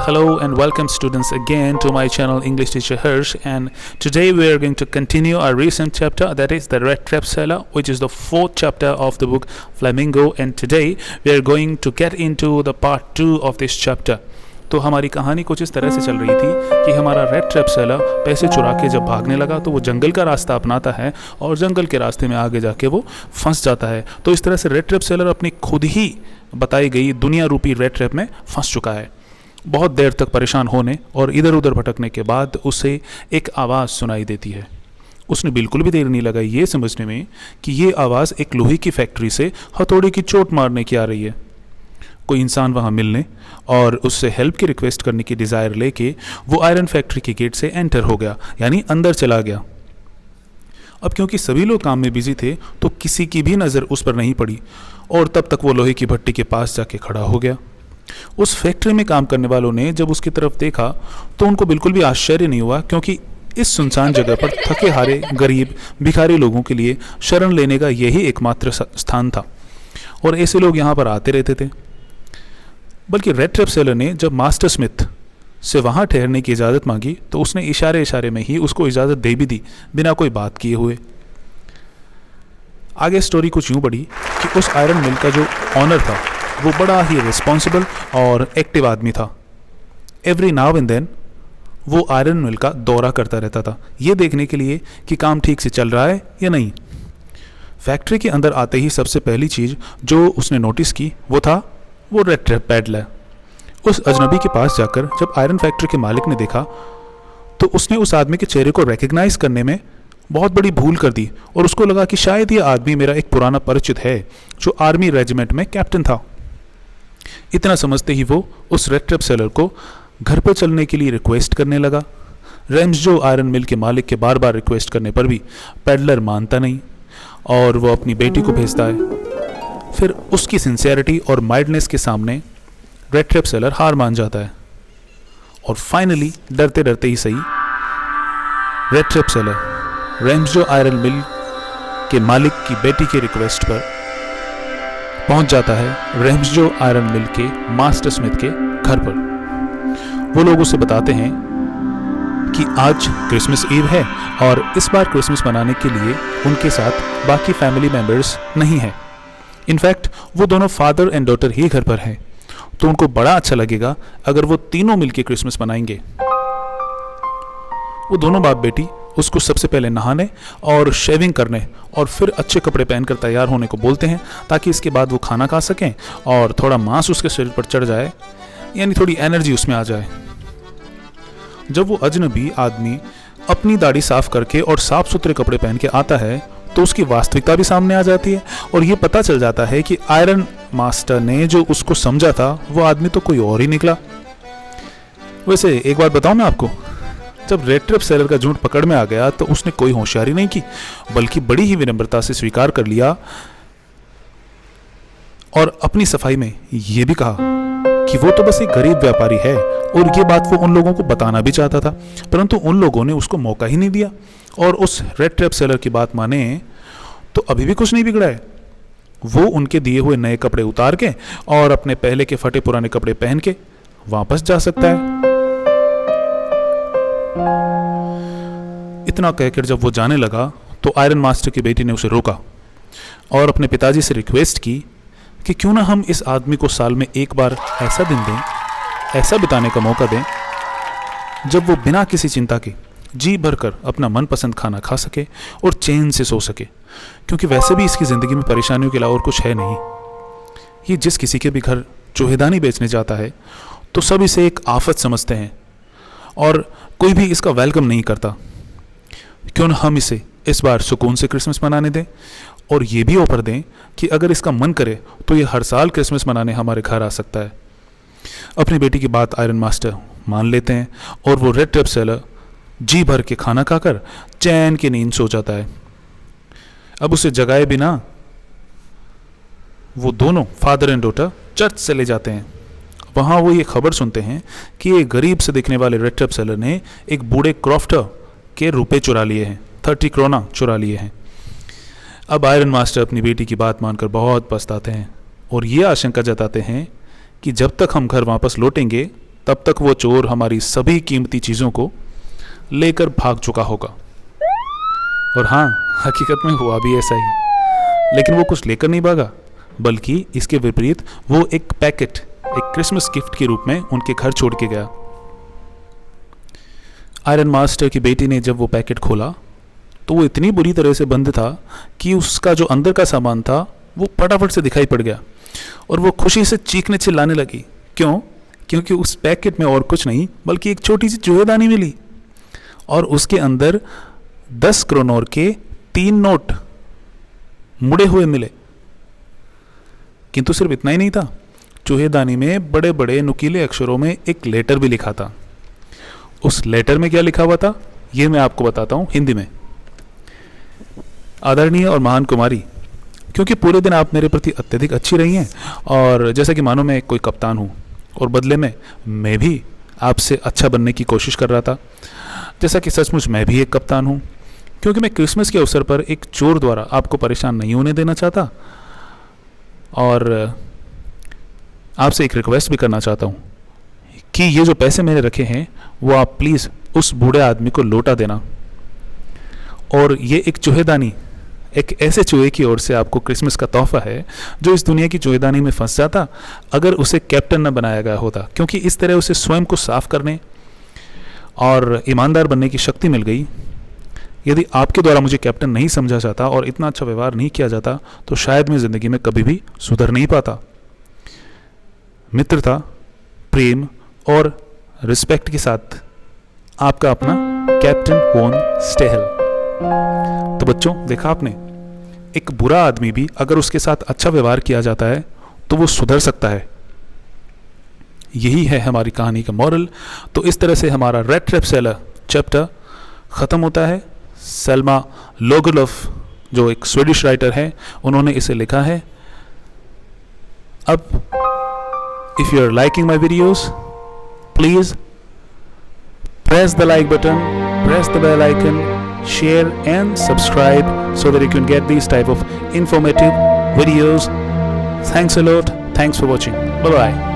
hello and welcome students again to my channel English Teacher Hirsch, and today we are going to continue our recent chapter, that is the Red Trap Seller, which is the fourth chapter of the book Flamingo, and today we are going to get into the part 2 of this chapter. तो हमारी कहानी कुछ इस तरह से चल रही थी कि हमारा रेड ट्रैप सेलर पैसे चुरा के जब भागने लगा तो वो जंगल का रास्ता अपनाता है और जंगल के रास्ते में आगे जाके वो फंस जाता है। तो इस तरह से रेड ट्रैप सेलर अपनी खुद ही बताई गई दुनिया रूपी रेड ट्रैप में फंस चुका है। बहुत देर तक परेशान होने और इधर उधर भटकने के बाद उसे एक आवाज़ सुनाई देती है। उसने बिल्कुल भी देर नहीं लगाई ये समझने में कि ये आवाज़ एक लोहे की फैक्ट्री से हथौड़े की चोट मारने की आ रही है। कोई इंसान वहाँ मिलने और उससे हेल्प की रिक्वेस्ट करने की डिज़ायर लेके वो आयरन फैक्ट्री के गेट से एंटर हो गया, यानी अंदर चला गया। अब क्योंकि सभी लोग काम में बिजी थे तो किसी की भी नज़र उस पर नहीं पड़ी और तब तक वो लोहे की भट्टी के पास जाके खड़ा हो गया। उस फैक्ट्री में काम करने वालों ने जब उसकी तरफ देखा तो उनको बिल्कुल भी आश्चर्य नहीं हुआ, क्योंकि इस सुनसान जगह पर थके हारे गरीब भिखारी लोगों के लिए शरण लेने का यही एकमात्र स्थान था और ऐसे लोग यहाँ पर आते रहते थे। बल्कि रेड ट्रैप सेलर ने जब मास्टर स्मिथ से वहाँ ठहरने की इजाज़त मांगी तो उसने इशारे इशारे में ही उसको इजाज़त दे भी दी, बिना कोई बात किए हुए। आगे स्टोरी कुछ यूँ बढ़ी कि उस आयरन मिल का जो ऑनर था वो बड़ा ही रिस्पॉन्सिबल और एक्टिव आदमी था। एवरी नाउ एंड देन वो आयरन मिल का दौरा करता रहता था, ये देखने के लिए कि काम ठीक से चल रहा है या नहीं। फैक्ट्री के अंदर आते ही सबसे पहली चीज़ जो उसने नोटिस की वो रेड ट्रैप पैडलर। उस अजनबी के पास जाकर जब आयरन फैक्ट्री के मालिक ने देखा तो उसने उस आदमी के चेहरे को रिकग्नाइज करने में बहुत बड़ी भूल कर दी और उसको लगा कि शायद ये आदमी मेरा एक पुराना परिचित है जो आर्मी रेजिमेंट में कैप्टन था। इतना समझते ही वो उस रेड ट्रैप सेलर को घर पर चलने के लिए रिक्वेस्ट करने लगा। रेम्स जो आयरन मिल के मालिक के बार बार रिक्वेस्ट करने पर भी पैडलर मानता नहीं और वो अपनी बेटी को भेजता है। फिर उसकी सिंसियरिटी और माइल्डनेस के सामने रेड ट्रैप सेलर हार मान जाता है और फाइनली डरते डरते ही सही रेड ट्रैप सेलर रेम्स जो आयरन मिल के मालिक की बेटी के रिक्वेस्ट पर पहुंच जाता है रेम्स जो आयरन मिल के मास्टर स्मिथ के घर पर। वो लोग उसे बताते हैं कि आज क्रिसमस ईव है और इस बार क्रिसमस मनाने के लिए उनके साथ बाकी फैमिली मेंबर्स नहीं हैं। इनफैक्ट वो दोनों फादर एंड डॉटर ही घर पर हैं, तो उनको बड़ा अच्छा लगेगा अगर वो तीनों मिलके क्रिसमस मनाएंगे। वो दोनों बाप बेटी उसको सबसे पहले नहाने और शेविंग करने और फिर अच्छे कपड़े पहनकर तैयार होने को बोलते हैं ताकि इसके बाद वो खाना खा सकें और थोड़ा मांस उसके शरीर पर चढ़ जाए, यानी थोड़ी एनर्जी उसमें आ जाए। जब वो अजनबी आदमी अपनी दाढ़ी साफ करके और साफ सुथरे कपड़े पहन के आता है तो उसकी वास्तविकता भी सामने आ जाती है और ये पता चल जाता है कि आयरन मास्टर ने जो उसको समझा था वो आदमी तो कोई और ही निकला। वैसे एक बात बताऊं मैं आपको, जब रेड ट्रैप सेलर का झूठ पकड़ में आ गया तो उसने कोई होशियारी नहीं की, बल्कि बड़ी ही विनम्रता से स्वीकार कर लिया और अपनी सफाई में ये भी कहा कि वो तो बस एक गरीब व्यापारी है और ये बात वो उन लोगों को बताना भी चाहता था, परंतु उन लोगों ने उसको मौका ही नहीं दिया और उस रेड ट्रैप सेलर की बात माने तो अभी भी कुछ नहीं बिगड़ा है। वो उनके दिए हुए नए कपड़े उतार के और अपने पहले के फटे पुराने कपड़े पहन के वापस जा सकता है। इतना कहकर जब वो जाने लगा तो आयरन मास्टर की बेटी ने उसे रोका और अपने पिताजी से रिक्वेस्ट की कि क्यों ना हम इस आदमी को साल में एक बार ऐसा दिन दें, ऐसा बिताने का मौका दें जब वो बिना किसी चिंता के जी भरकर अपना मनपसंद खाना खा सके और चैन से सो सके, क्योंकि वैसे भी इसकी ज़िंदगी में परेशानियों के अलावा और कुछ है नहीं। ये जिस किसी के भी घर चूहेदानी बेचने जाता है तो सब इसे एक आफत समझते हैं और कोई भी इसका वेलकम नहीं करता। क्यों न हम इसे इस बार सुकून से क्रिसमस मनाने दें और ये भी ऑफर दें कि अगर इसका मन करे तो ये हर साल क्रिसमस मनाने हमारे घर आ सकता है। अपनी बेटी की बात आयरन मास्टर मान लेते हैं और वो रेड ट्रैप सेलर जी भर के खाना खाकर चैन की नींद सो जाता है। अब उसे जगाए बिना वो दोनों फादर एंड डॉटर चर्च चले जाते हैं। वहाँ वो ये खबर सुनते हैं कि ये गरीब से दिखने वाले रेड ट्रैप सेलर ने एक बूढ़े क्रॉफ्टर के रुपए चुरा लिए हैं, 30 क्रोना चुरा लिए हैं। अब आयरन मास्टर अपनी बेटी की बात मानकर बहुत पछताते हैं और ये आशंका जताते हैं कि जब तक हम घर वापस लौटेंगे तब तक वो चोर हमारी सभी कीमती चीज़ों को लेकर भाग चुका होगा। और हाँ, हकीकत में हुआ भी ऐसा ही। लेकिन वो कुछ लेकर नहीं भागा, बल्कि इसके विपरीत वो एक पैकेट, एक क्रिसमस गिफ्ट के रूप में उनके घर छोड़ के गया। आयरन मास्टर की बेटी ने जब वो पैकेट खोला तो वो इतनी बुरी तरह से बंद था कि उसका जो अंदर का सामान था वो फटाफट से दिखाई पड़ गया और वो खुशी से चीखने चिल्लाने लगी। क्यों? क्योंकि उस पैकेट में और कुछ नहीं बल्कि एक छोटी सी चूहेदानी मिली और उसके अंदर 10 क्रोनोर के 3 नोट मुड़े हुए मिले। किंतु सिर्फ इतना ही नहीं था, चूहेदानी में बड़े बड़े नुकीले अक्षरों में एक लेटर भी लिखा था। उस लेटर में क्या लिखा हुआ था ये मैं आपको बताता हूँ हिंदी में। आदरणीय और महान कुमारी, क्योंकि पूरे दिन आप मेरे प्रति अत्यधिक अच्छी रही हैं और जैसा कि मानो मैं कोई कप्तान हूँ और बदले में मैं भी आपसे अच्छा बनने की कोशिश कर रहा था, जैसा कि सचमुच मैं भी एक कप्तान हूँ, क्योंकि मैं क्रिसमस के अवसर पर एक चोर द्वारा आपको परेशान नहीं होने देना चाहता और आपसे एक रिक्वेस्ट भी करना चाहता हूँ कि ये जो पैसे मैंने रखे हैं वो आप प्लीज़ उस बूढ़े आदमी को लौटा देना। और ये एक चूहेदानी एक ऐसे चूहे की ओर से आपको क्रिसमस का तोहफा है जो इस दुनिया की चूहेदानी में फंस जाता अगर उसे कैप्टन न बनाया गया होता, क्योंकि इस तरह उसे स्वयं को साफ करने और ईमानदार बनने की शक्ति मिल गई। यदि आपके द्वारा मुझे कैप्टन नहीं समझा जाता और इतना अच्छा व्यवहार नहीं किया जाता तो शायद मैं ज़िंदगी में कभी भी सुधर नहीं पाता। मित्रता, प्रेम और रिस्पेक्ट के साथ आपका अपना कैप्टन वॉन स्टेहल। तो बच्चों, देखा आपने, एक बुरा आदमी भी अगर उसके साथ अच्छा व्यवहार किया जाता है तो वो सुधर सकता है। यही है हमारी कहानी का मॉरल। तो इस तरह से हमारा रेड ट्रैप सेलर चैप्टर ख़त्म होता है। सेल्मा लोगोलोफ जो एक स्वीडिश राइटर है, उन्होंने इसे लिखा है। अब if you are liking my videos, please press the like button, press the bell icon, share and subscribe so that you can get these type of informative videos. Thanks a lot. Thanks for watching. Bye bye.